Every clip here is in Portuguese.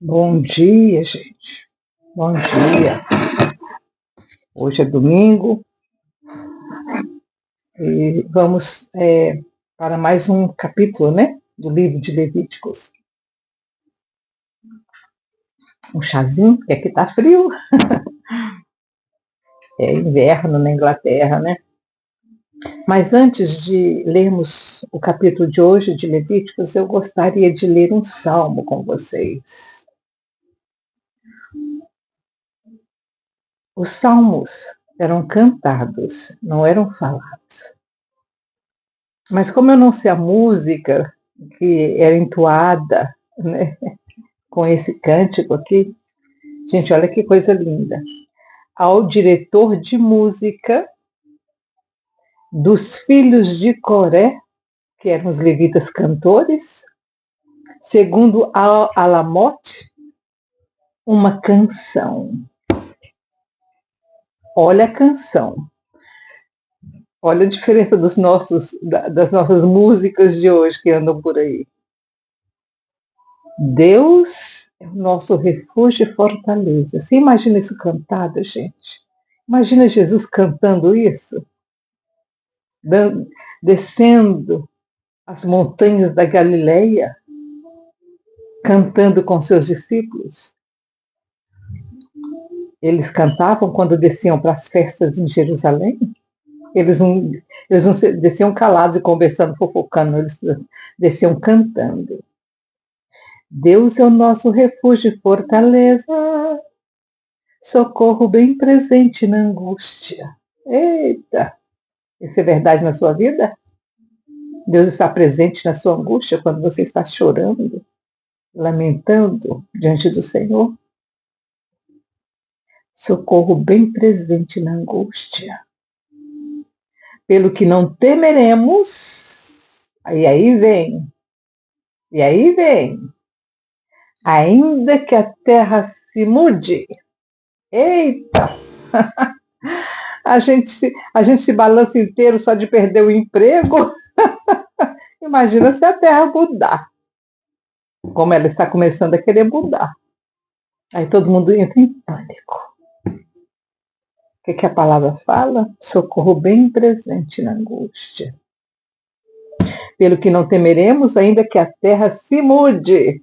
Bom dia, gente. Bom dia. Hoje é domingo e vamos para mais um capítulo, né, do livro de Levíticos. Um chazinho, porque aqui tá frio. É inverno na Inglaterra, né? Mas antes de lermos o capítulo de hoje de Levíticos, eu gostaria de ler um salmo com vocês. Os salmos eram cantados, não eram falados. Mas como eu não sei a música que era entoada, né, com esse cântico aqui, gente, olha que coisa linda. Ao diretor de música dos filhos de Coré, que eram os levitas cantores, segundo Alamote, uma canção. Olha a canção. Olha a diferença das nossas músicas de hoje que andam por aí. Deus é o nosso refúgio e fortaleza. Você imagina isso cantado, gente? Imagina Jesus cantando isso, descendo as montanhas da Galileia, cantando com seus discípulos. Eles cantavam quando desciam para as festas em Jerusalém. Eles não desciam calados e conversando, fofocando, eles desciam cantando. Deus é o nosso refúgio e fortaleza, socorro bem presente na angústia. Eita! Isso é verdade na sua vida? Deus está presente na sua angústia quando você está chorando, lamentando diante do Senhor? Socorro bem presente na angústia. Pelo que não temeremos, e aí vem, ainda que a terra se mude. Eita! A gente se balança inteiro só de perder o emprego. Imagina se a terra mudar. Como ela está começando a querer mudar. Aí todo mundo entra em pânico. O que a palavra fala? Socorro bem presente na angústia. Pelo que não temeremos, ainda que a terra se mude,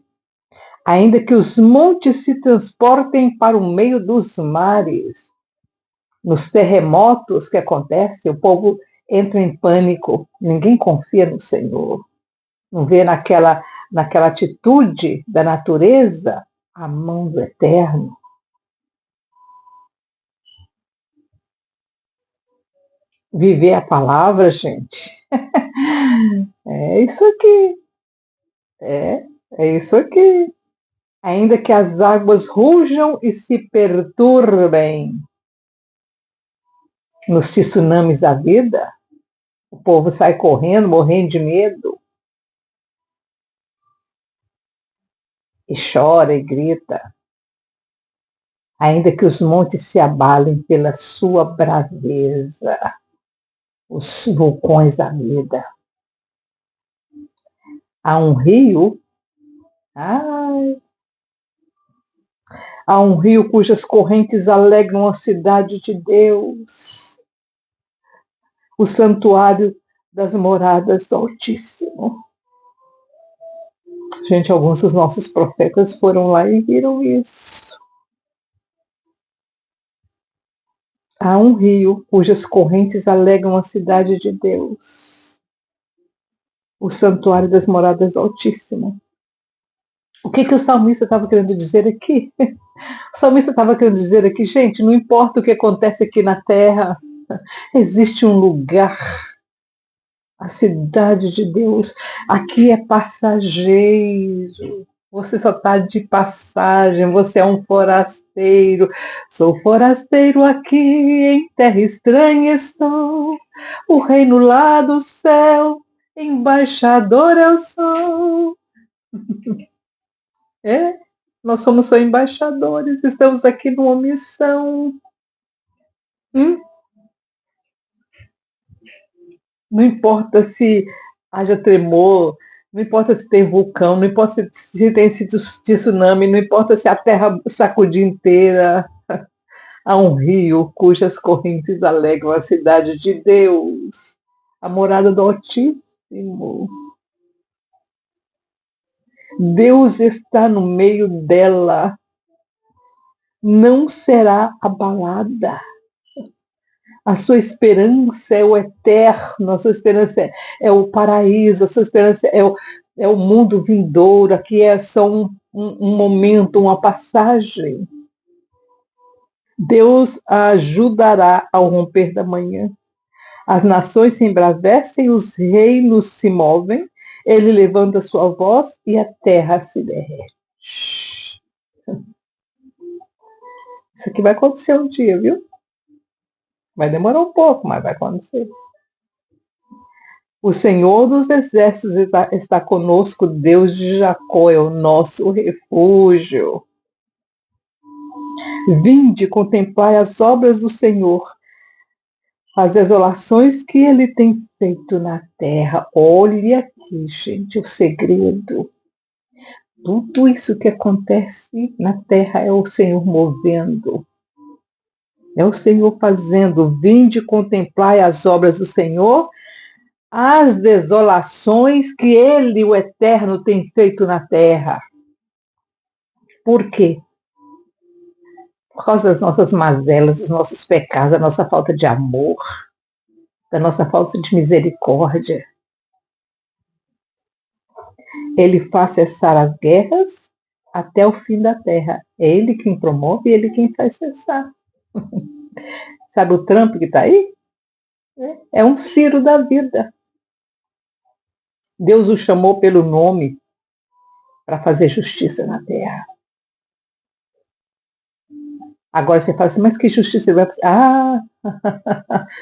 ainda que os montes se transportem para o meio dos mares. Nos terremotos que acontecem, o povo entra em pânico, ninguém confia no Senhor. Não vê naquela atitude da natureza a mão do Eterno. Viver a palavra, gente. É isso aqui. É isso aqui. Ainda que as águas rujam e se perturbem nos tsunamis da vida, o povo sai correndo, morrendo de medo. E chora e grita. Ainda que os montes se abalem pela sua braveza, os vulcões da vida. Há um rio, há um rio cujas correntes alegram a cidade de Deus, o santuário das moradas do Altíssimo. Gente, alguns dos nossos profetas foram lá e viram isso. Há um rio cujas correntes alegram a cidade de Deus, o santuário das moradas do Altíssimo. O que o salmista estava querendo dizer aqui? O salmista estava querendo dizer aqui, gente, não importa o que acontece aqui na terra, existe um lugar, a cidade de Deus, aqui é passageiro, você só está de passagem, você é um forasteiro, sou forasteiro aqui, em terra estranha estou, o reino lá do céu, embaixador eu sou. Nós somos só embaixadores, estamos aqui numa missão. Não importa se haja tremor, Não importa se tem vulcão, não importa se tem tsunami, não importa se a terra sacudir inteira. Há um rio cujas correntes alegram a cidade de Deus, a morada do Altíssimo. Deus está no meio dela, não será abalada. A sua esperança é o eterno, a sua esperança é o paraíso, a sua esperança é o mundo vindouro, aqui é só um momento, uma passagem. Deus a ajudará ao romper da manhã. As nações se embravecem, os reinos se movem, ele levanta sua voz e a terra se derrete. Isso aqui vai acontecer um dia, viu? Vai demorar um pouco, mas vai acontecer. O Senhor dos Exércitos está conosco, Deus de Jacó é o nosso refúgio. Vinde contemplai as obras do Senhor, as desolações que ele tem feito na terra. Olha aqui, gente, o segredo. Tudo isso que acontece na terra é o Senhor movendo. É o Senhor fazendo. Vinde contemplai as obras do Senhor, as desolações que ele, o Eterno, tem feito na terra. Por quê? Por causa das nossas mazelas, dos nossos pecados, da nossa falta de amor, da nossa falta de misericórdia. Ele faz cessar as guerras até o fim da terra. É ele quem promove e ele quem faz cessar. Sabe o Trump que está aí? É um Ciro da vida. Deus o chamou pelo nome para fazer justiça na terra. Agora você fala assim, mas que justiça ele vai fazer? Ah,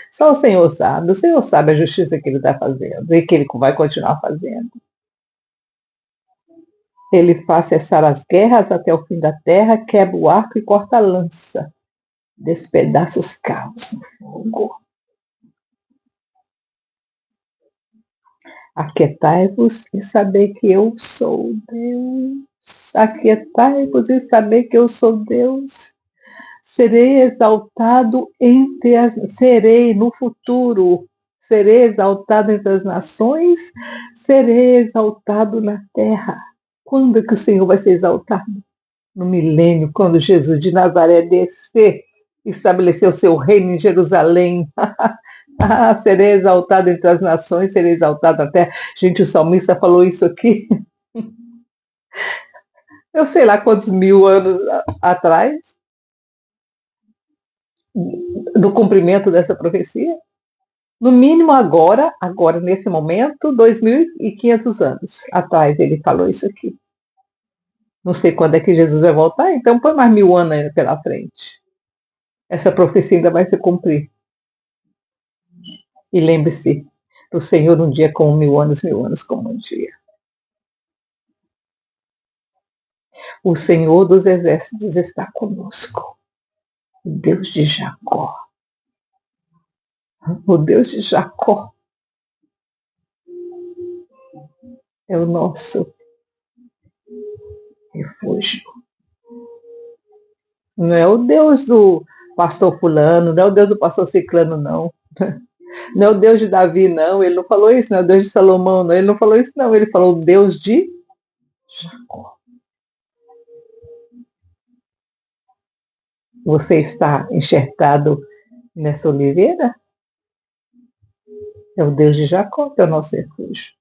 só o Senhor sabe. O Senhor sabe a justiça que ele está fazendo e que ele vai continuar fazendo. Ele faz cessar as guerras até o fim da terra, quebra o arco e corta a lança, despedaça os carros no fogo. Aquietai-vos e saber que eu sou Deus. Aquietai-vos e saber que eu sou Deus. Serei exaltado serei no futuro, serei exaltado entre as nações, serei exaltado na terra. Quando é que o Senhor vai ser exaltado? No milênio, quando Jesus de Nazaré descer, estabeleceu o seu reino em Jerusalém. Serei exaltado entre as nações, serei exaltado na terra. Gente, o salmista falou isso aqui. Eu sei lá quantos mil anos atrás, do cumprimento dessa profecia. No mínimo agora, nesse momento, 2.500 anos atrás ele falou isso aqui. Não sei quando é que Jesus vai voltar, então põe mais 1.000 anos ainda pela frente. Essa profecia ainda vai se cumprir. E lembre-se, o Senhor um dia como 1.000 anos como um dia. O Senhor dos Exércitos está conosco. O Deus de Jacó. O Deus de Jacó é o nosso refúgio. Não é o Deus do pastor fulano, não é o Deus do pastor ciclano, não. Não é o Deus de Davi, não. Ele não falou isso, não é o Deus de Salomão, não. Ele não falou isso, não. Ele falou o Deus de Jacó. Você está enxertado nessa oliveira? É o Deus de Jacó que é o nosso refúgio.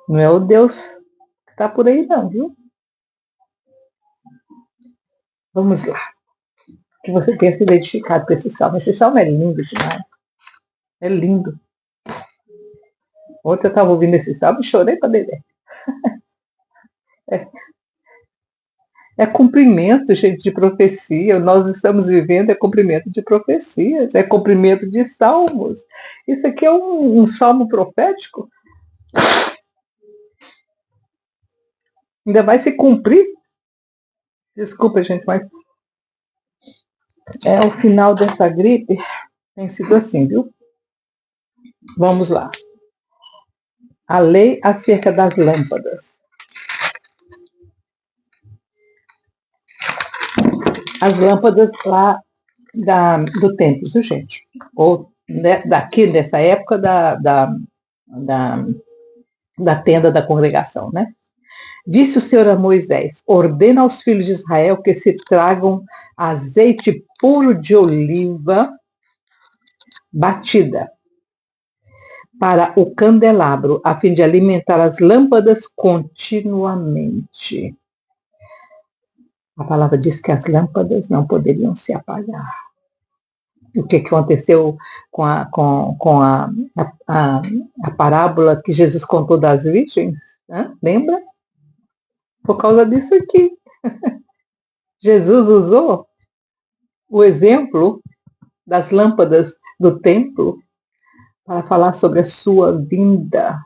Não é o Deus que está por aí, não, viu? Vamos lá. Que você tenha se identificado com esse salmo. Esse salmo é lindo demais. É lindo. Ontem eu estava ouvindo esse salmo e chorei para beber. É cumprimento, gente, de profecia. Nós estamos vivendo cumprimento de profecias, é cumprimento de salmos. Isso aqui é um salmo profético. Ainda vai se cumprir. Desculpa, gente, mas o final dessa gripe tem sido assim, viu? Vamos lá. a lei acerca das lâmpadas. As lâmpadas lá do templo, viu, gente? Ou daqui, dessa época da tenda da congregação, né? Disse o Senhor a Moisés: ordena aos filhos de Israel que se tragam azeite puro de oliva batida para o candelabro, a fim de alimentar as lâmpadas continuamente. A palavra diz que as lâmpadas não poderiam se apagar. O que aconteceu com a parábola que Jesus contou das virgens? Né? Lembra? Por causa disso aqui. Jesus usou o exemplo das lâmpadas do templo para falar sobre a sua vinda.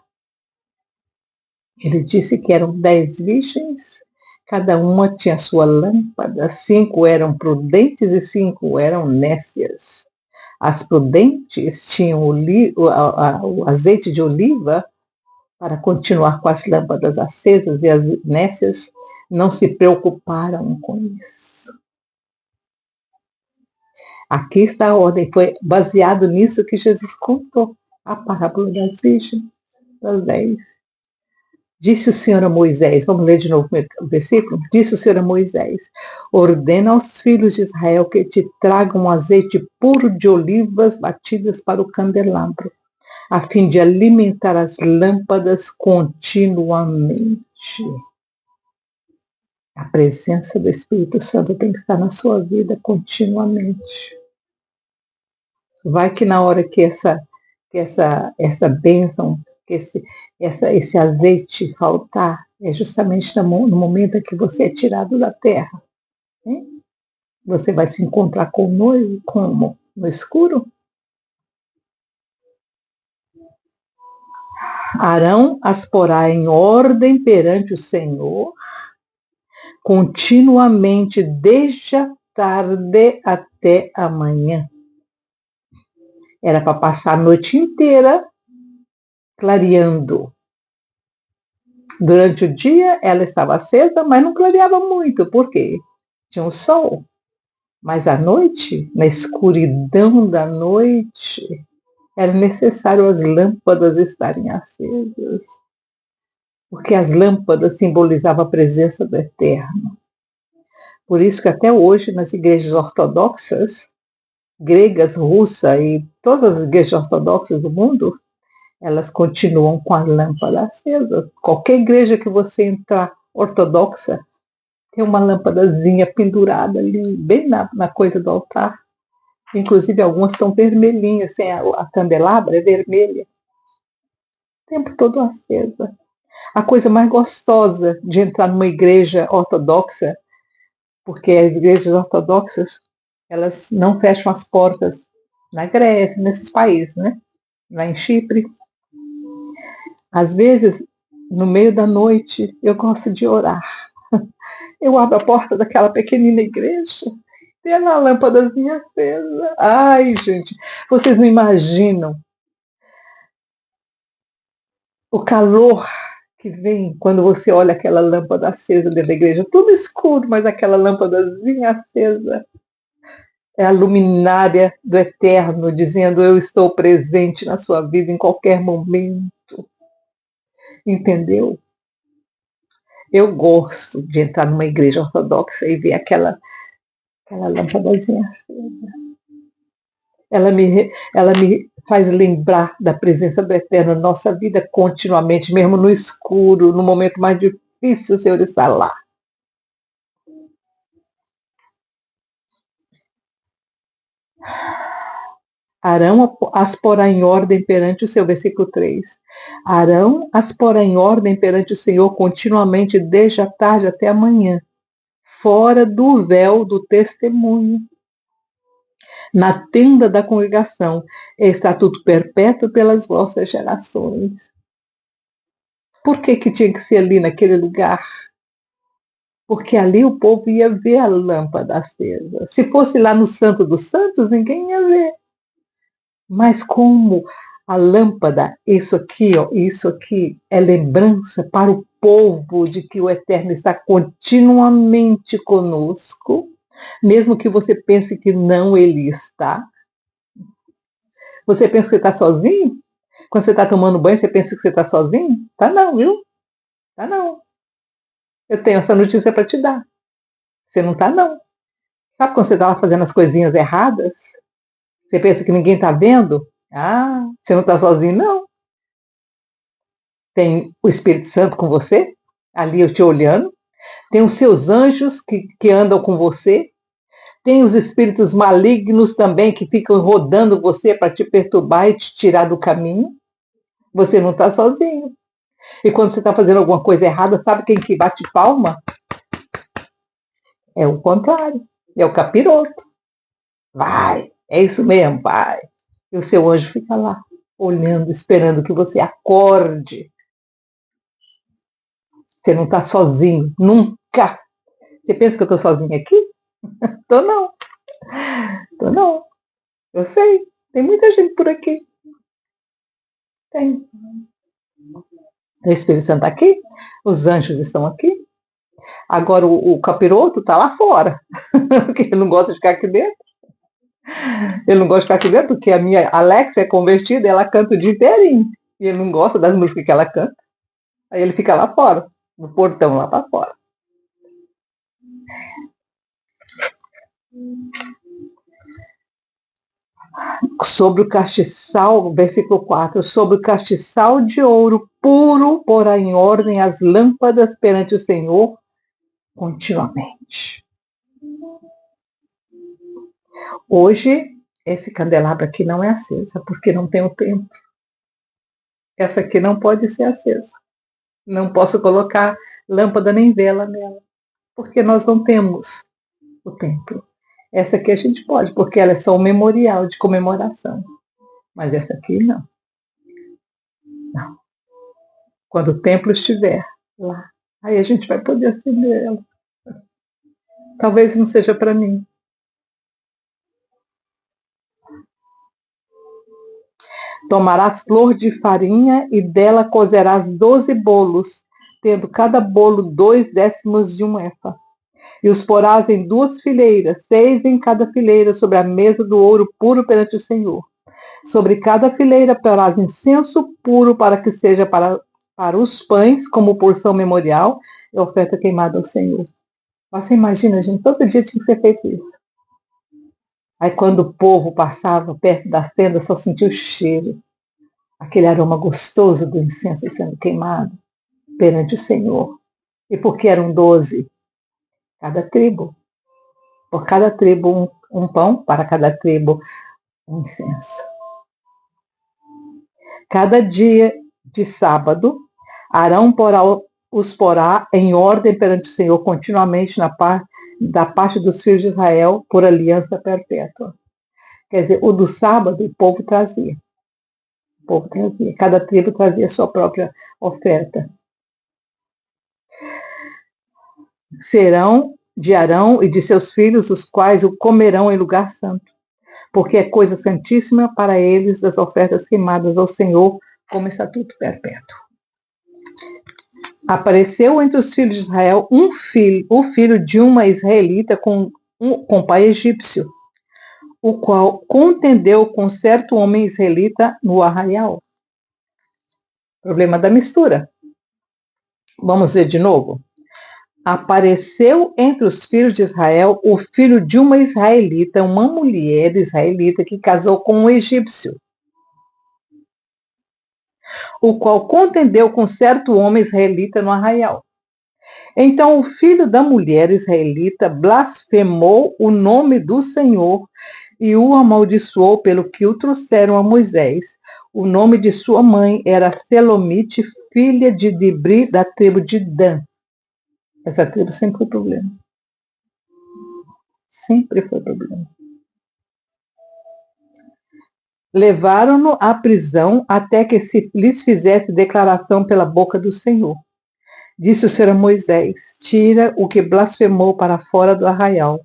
Ele disse que eram 10 virgens, cada uma tinha sua lâmpada, 5 eram prudentes e 5 eram nécias. As prudentes tinham o azeite de oliva para continuar com as lâmpadas acesas, e as nécias não se preocuparam com isso. Aqui está a ordem, foi baseado nisso que Jesus contou, a parábola das virgens, das 10. Disse o Senhor a Moisés, vamos ler de novo o versículo? Disse o Senhor a Moisés: ordena aos filhos de Israel que te tragam um azeite puro de olivas batidas para o candelabro, a fim de alimentar as lâmpadas continuamente. A presença do Espírito Santo tem que estar na sua vida continuamente. Vai que na hora que essa bênção, que esse azeite faltar, é justamente no momento em que você é tirado da terra. Né? Você vai se encontrar com o noivo, como? No escuro? Arão as porá em ordem perante o Senhor, continuamente, desde a tarde até a manhã. Era para passar a noite inteira clareando. Durante o dia ela estava acesa, mas não clareava muito, porque tinha o sol. Mas à noite, na escuridão da noite, era necessário as lâmpadas estarem acesas. Porque as lâmpadas simbolizavam a presença do Eterno. Por isso que até hoje, nas igrejas ortodoxas, gregas, russa e todas as igrejas ortodoxas do mundo, elas continuam com a lâmpada acesa. Qualquer igreja que você entrar ortodoxa, tem uma lâmpadazinha pendurada ali, bem na coisa do altar. Inclusive, algumas são vermelhinhas, assim, a candelabra é vermelha. O tempo todo acesa. A coisa mais gostosa de entrar numa igreja ortodoxa, porque as igrejas ortodoxas, elas não fecham as portas na Grécia, nesses países, né? Lá em Chipre. Às vezes, no meio da noite, eu gosto de orar. Eu abro a porta daquela pequenina igreja, tem a lâmpadazinha acesa. Ai, gente, vocês não imaginam o calor que vem quando você olha aquela lâmpada acesa dentro da igreja. Tudo escuro, mas aquela lâmpadazinha acesa. É a luminária do Eterno, dizendo: eu estou presente na sua vida em qualquer momento. Entendeu? Eu gosto de entrar numa igreja ortodoxa e ver aquela lâmpadazinha acesa. Ela me faz lembrar da presença do Eterno na nossa vida continuamente, mesmo no escuro, no momento mais difícil, o Senhor está lá. Arão as porá em ordem perante o Senhor, versículo 3. Arão as porá em ordem perante o Senhor continuamente, desde a tarde até a manhã, fora do véu do testemunho, na tenda da congregação, estatuto perpétuo pelas vossas gerações. Por que tinha que ser ali naquele lugar? Porque ali o povo ia ver a lâmpada acesa. Se fosse lá no Santo dos Santos, ninguém ia ver. Mas como A lâmpada, isso aqui, ó, isso aqui é lembrança para o povo de que o Eterno está continuamente conosco, mesmo que você pense que não ele está. Você pensa que está sozinho? Quando você está tomando banho, você pensa que você está sozinho? Tá não, viu? Tá não. Eu tenho essa notícia para te dar. Você não tá não. Sabe quando você estava fazendo as coisinhas erradas? Você pensa que ninguém está vendo? Ah, você não está sozinho, não. Tem o Espírito Santo com você, ali eu te olhando. Tem os seus anjos que andam com você. Tem os espíritos malignos também que ficam rodando você para te perturbar e te tirar do caminho. Você não está sozinho. E quando você está fazendo alguma coisa errada, sabe quem que bate palma? É o contrário. É o capiroto. Vai, é isso mesmo, vai. E o seu anjo fica lá, olhando, esperando que você acorde. Você não está sozinho, nunca. Você pensa que eu estou sozinha aqui? Tô não, tô não. Eu sei, tem muita gente por aqui. Tem. O Espírito Santo está aqui, os anjos estão aqui. Agora o capiroto está lá fora, porque ele não gosta de ficar aqui dentro. Ele não gosta de ficar aqui dentro, porque a minha Alexa é convertida, ela canta o dia inteirinho. E ele não gosta das músicas que ela canta. Aí ele fica lá fora, no portão lá para fora. Sobre o castiçal, versículo 4, sobre o castiçal de ouro puro, porá em ordem as lâmpadas perante o Senhor continuamente. Hoje, esse candelabro aqui não é acesa, porque não tem o tempo. Essa aqui não pode ser acesa. Não posso colocar lâmpada nem vela nela, porque nós não temos o templo. Essa aqui a gente pode, porque ela é só um memorial de comemoração. Mas essa aqui não. Não. Quando o templo estiver lá, aí a gente vai poder acender ela. Talvez não seja para mim. Tomarás flor de farinha e dela cozerás 12 bolos, tendo cada bolo 2/10 de um efa. E os porás em 2 fileiras, 6 em cada fileira, sobre a mesa do ouro puro perante o Senhor. Sobre cada fileira porás incenso puro para que seja para os pães, como porção memorial e oferta queimada ao Senhor. Você imagina, gente, todo dia tinha que ser feito isso. Aí quando o povo passava perto das tendas, só sentia o cheiro, aquele aroma gostoso do incenso sendo queimado perante o Senhor. E porque eram 12, cada tribo. Por cada tribo um pão, para cada tribo um incenso. Cada dia de sábado, Arão os porá em ordem perante o Senhor continuamente da parte dos filhos de Israel por aliança perpétua. Quer dizer, o do sábado o povo trazia. O povo trazia. Cada tribo trazia a sua própria oferta. Serão de Arão e de seus filhos, os quais o comerão em lugar santo, porque é coisa santíssima para eles das ofertas queimadas ao Senhor como estatuto perpétuo. Apareceu entre os filhos de Israel o filho de uma israelita com pai egípcio, o qual contendeu com certo homem israelita no arraial. Problema da mistura. Vamos ver de novo. Apareceu entre os filhos de Israel o filho de uma israelita, uma mulher israelita que casou com um egípcio, o qual contendeu com certo homem israelita no arraial. Então o filho da mulher israelita blasfemou o nome do Senhor e o amaldiçoou pelo que o trouxeram a Moisés. O nome de sua mãe era Selomite, filha de Dibri, da tribo de Dan. Essa tribo sempre foi problema. Sempre foi problema. Levaram-no à prisão até que se lhes fizesse declaração pela boca do Senhor. Disse o Senhor a Moisés: tira o que blasfemou para fora do arraial.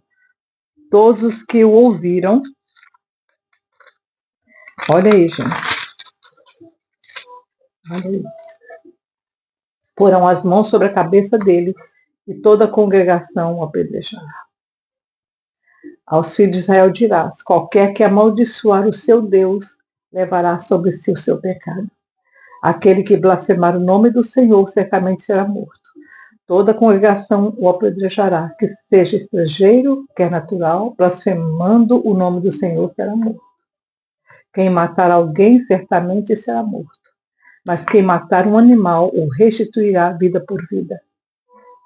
Todos os que o ouviram. Olha aí, gente. Aleluia. Porão as mãos sobre a cabeça dele e toda a congregação o apedrejará. Aos filhos de Israel dirás: qualquer que amaldiçoar o seu Deus levará sobre si o seu pecado. Aquele que blasfemar o nome do Senhor certamente será morto. Toda a congregação o apedrejará, que seja estrangeiro, quer natural, blasfemando o nome do Senhor será morto. Quem matar alguém certamente será morto. Mas quem matar um animal o restituirá vida por vida.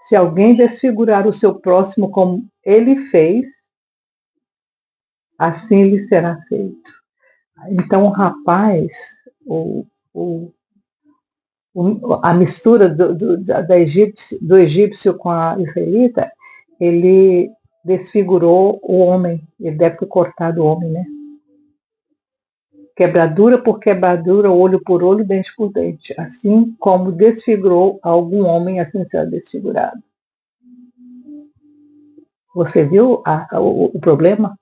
Se alguém desfigurar o seu próximo como ele fez, assim lhe será feito. Então o rapaz, a mistura do egípcio com a israelita, ele desfigurou o homem, ele deve ter cortado o homem, né? Quebradura por quebradura, olho por olho, dente por dente. Assim como desfigurou algum homem, assim será desfigurado. Você viu o problema?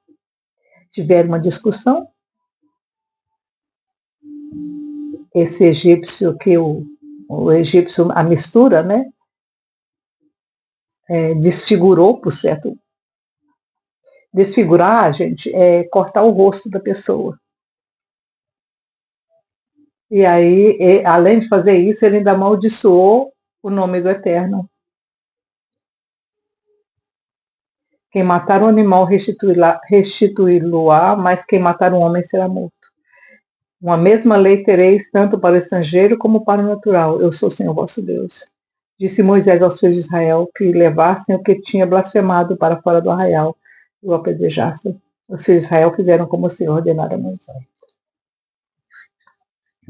Tiveram uma discussão. Esse egípcio que o egípcio, a mistura, né? Desfigurou, por certo. Desfigurar, gente, é cortar o rosto da pessoa. E aí, além de fazer isso, ele ainda amaldiçoou o nome do Eterno. Quem matar um animal restituí-lo-á, mas quem matar um homem será morto. Uma mesma lei tereis tanto para o estrangeiro como para o natural. Eu sou o Senhor vosso Deus. Disse Moisés aos filhos de Israel que levassem o que tinha blasfemado para fora do arraial e o apedrejassem. Os filhos de Israel fizeram como o Senhor ordenara a Moisés.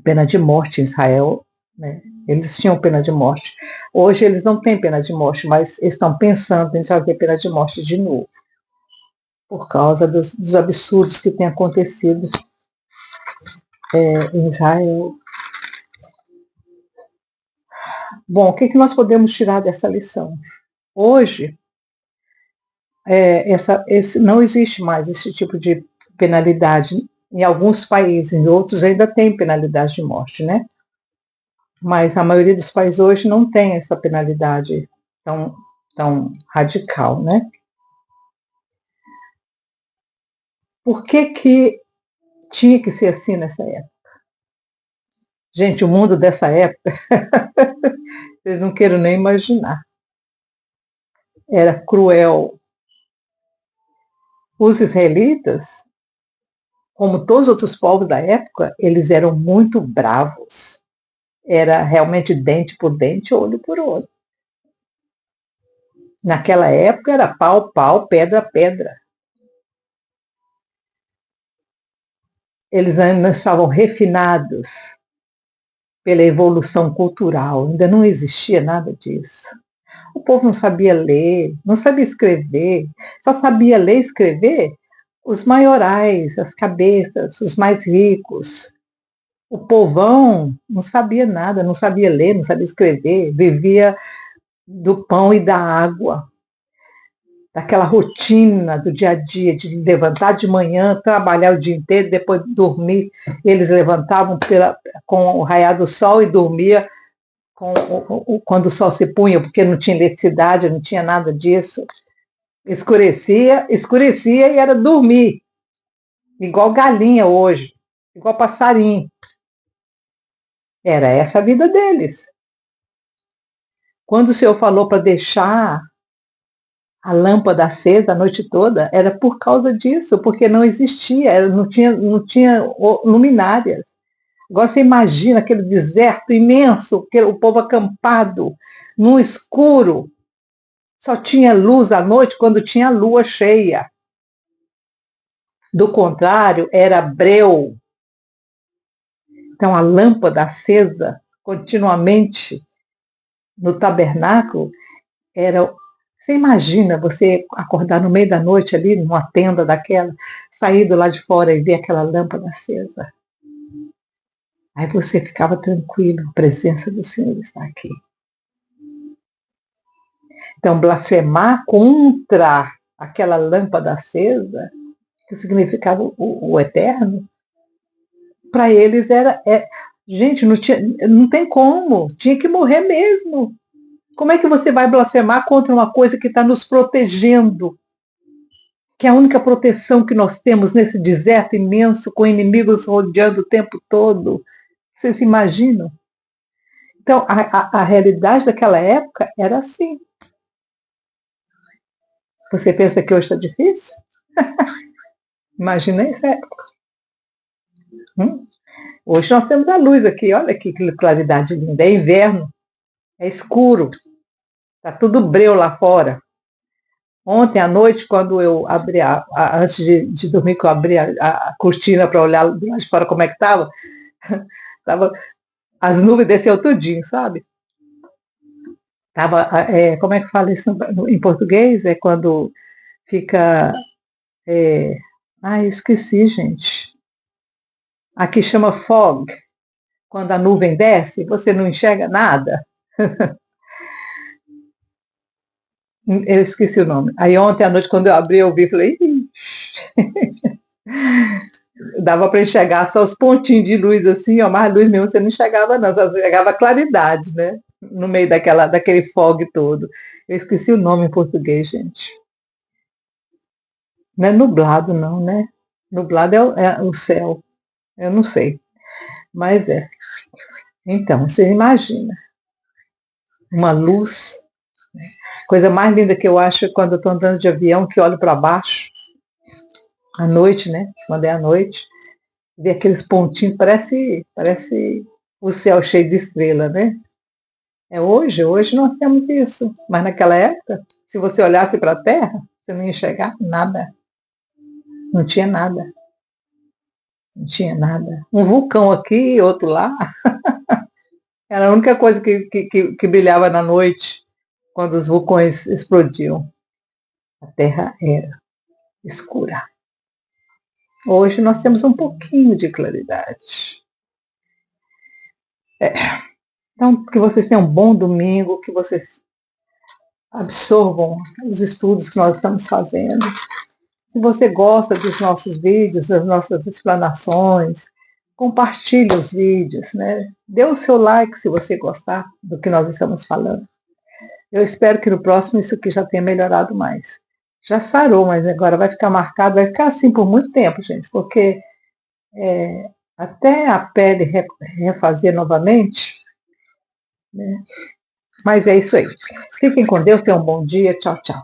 Pena de morte em Israel, né? Eles tinham pena de morte. Hoje eles não têm pena de morte, mas estão pensando em trazer pena de morte de novo, por causa dos absurdos que têm acontecido em Israel. Bom, o que nós podemos tirar dessa lição? Hoje, não existe mais esse tipo de penalidade. Em alguns países, em outros ainda tem penalidade de morte, né? Mas a maioria dos países hoje não tem essa penalidade tão radical, né? Por que tinha que ser assim nessa época? Gente, o mundo dessa época, vocês não queiram nem imaginar. Era cruel. Os israelitas, como todos os outros povos da época, eles eram muito bravos. Era realmente dente por dente, olho por olho. Naquela época era pau, pau, pedra, pedra. Eles ainda estavam refinados pela evolução cultural, ainda não existia nada disso. O povo não sabia ler, não sabia escrever, só sabia ler e escrever os maiorais, as cabeças, os mais ricos. O povão não sabia nada, não sabia ler, não sabia escrever, vivia do pão e da água, daquela rotina do dia a dia, de levantar de manhã, trabalhar o dia inteiro, depois dormir. Eles levantavam com o raiar do sol e dormia quando o sol se punha, porque não tinha eletricidade, não tinha nada disso. Escurecia e era dormir, igual galinha hoje, igual passarinho. Era essa a vida deles. Quando o Senhor falou para deixar a lâmpada acesa a noite toda, era por causa disso, porque não existia, não tinha luminárias. Agora você imagina aquele deserto imenso, o povo acampado, no escuro, só tinha luz à noite quando tinha lua cheia. Do contrário, era breu. Então a lâmpada acesa continuamente no tabernáculo era. Você imagina você acordar no meio da noite ali, numa tenda daquela, sair do lado de fora e ver aquela lâmpada acesa. Aí você ficava tranquilo, a presença do Senhor está aqui. Então, blasfemar contra aquela lâmpada acesa, que significava o eterno, para eles Gente, não tem como, tinha que morrer mesmo. Como é que você vai blasfemar contra uma coisa que está nos protegendo? Que é a única proteção que nós temos nesse deserto imenso, com inimigos rodeando o tempo todo. Vocês imaginam? Então, a realidade daquela época era assim. Você pensa que hoje está difícil? Imagina essa época. Hoje nós temos a luz aqui, olha que claridade linda. É inverno, é escuro, está tudo breu lá fora. Ontem à noite, quando eu abri, antes de dormir, que eu abri a cortina para olhar do lado de fora como é que estava, tava, as nuvens desceu tudinho, sabe? Tava, como é que fala isso em português? É quando fica... esqueci, gente. Aqui chama fog. Quando a nuvem desce, você não enxerga nada. Eu esqueci o nome. Aí ontem à noite, quando eu abri, eu vi, falei... Dava para enxergar só os pontinhos de luz assim, ó, mas luz mesmo você não enxergava não, só enxergava a claridade, né? No meio daquele fog todo. Eu esqueci o nome em português, gente. Não é nublado não, né? Nublado é o céu. Eu não sei, mas é. Então, você imagina uma luz. Coisa mais linda que eu acho é quando eu estou andando de avião, que olho para baixo, à noite, né? Quando é à noite, ver aqueles pontinhos, parece o céu cheio de estrela, né? Hoje nós temos isso. Mas naquela época, se você olhasse para a Terra, você não ia enxergar nada. Não tinha nada. Não tinha nada. Um vulcão aqui, outro lá. Era a única coisa que brilhava na noite, quando os vulcões explodiam. A Terra era escura. Hoje nós temos um pouquinho de claridade. Então, que vocês tenham um bom domingo, que vocês absorvam os estudos que nós estamos fazendo. Se você gosta dos nossos vídeos, das nossas explanações, compartilhe os vídeos, né? Dê o seu like se você gostar do que nós estamos falando. Eu espero que no próximo isso aqui já tenha melhorado mais. Já sarou, mas agora vai ficar marcado, vai ficar assim por muito tempo, gente, porque até a pele refazer novamente, né? Mas é isso aí. Fiquem com Deus, tenham um bom dia. Tchau, tchau.